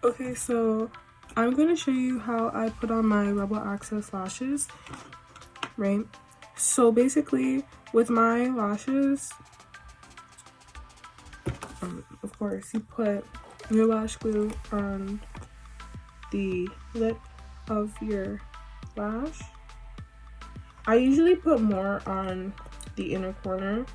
Okay, so I'm going to show you how I put on my Rebalaccess lashes, right? So basically, with my lashes, of course, you put your lash glue on the lip of your lash. I usually put more on the inner corner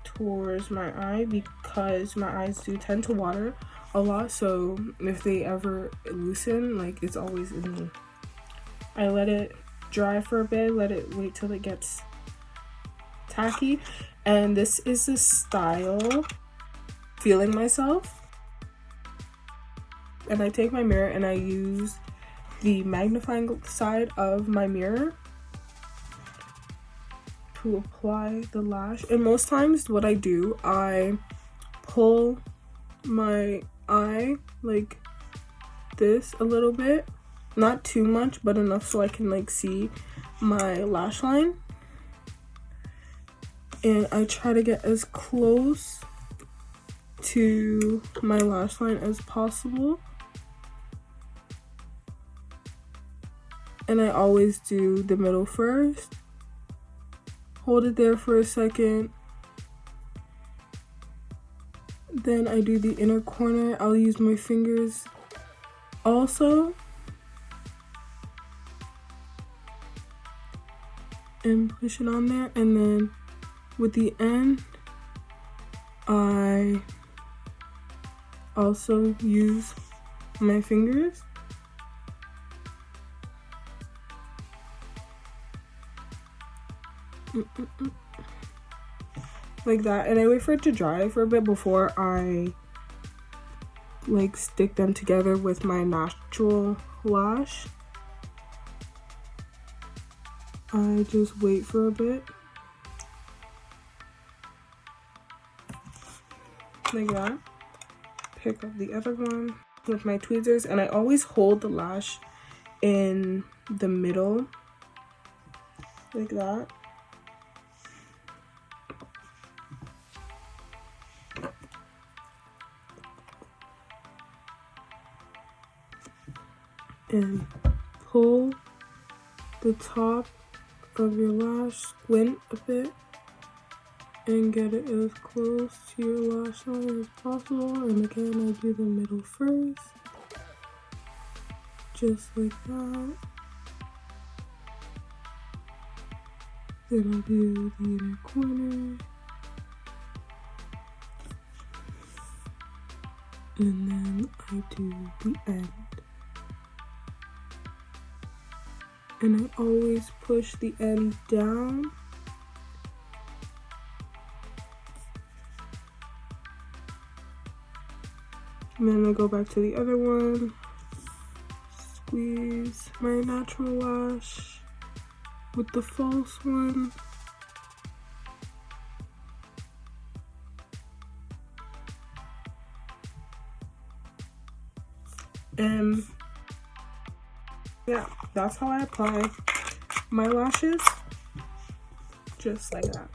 towards my eye because my eyes do tend to water a lot, so if they ever loosen, like, it's always in me. I let it dry for a bit, let it wait till it gets tacky, and this is the style Feeling Myself. And I take my mirror and I use the magnifying side of my mirror to apply the lash. And most times what I do, I pull my eye like this a little bit, not too much, but enough so I can like see my lash line, and I try to get as close to my lash line as possible. And I always do the middle first, hold it there for a second, then I do the inner corner. I'll use my fingers also and push it on there, and then with the end I also use my fingers like that, and I wait for it to dry for a bit before I like stick them together with my natural lash. I just wait for a bit like that, pick up the other one with my tweezers, and I always hold the lash in the middle like that. And pull the top of your lash, squint a bit, and get it as close to your lash line as possible. And again, I do the middle first, just like that. Then I do the inner corner, and then I do the end. And I always push the end down. And then I go back to the other one, squeeze my natural lash with the false one. And yeah, that's how I apply my lashes, just like that.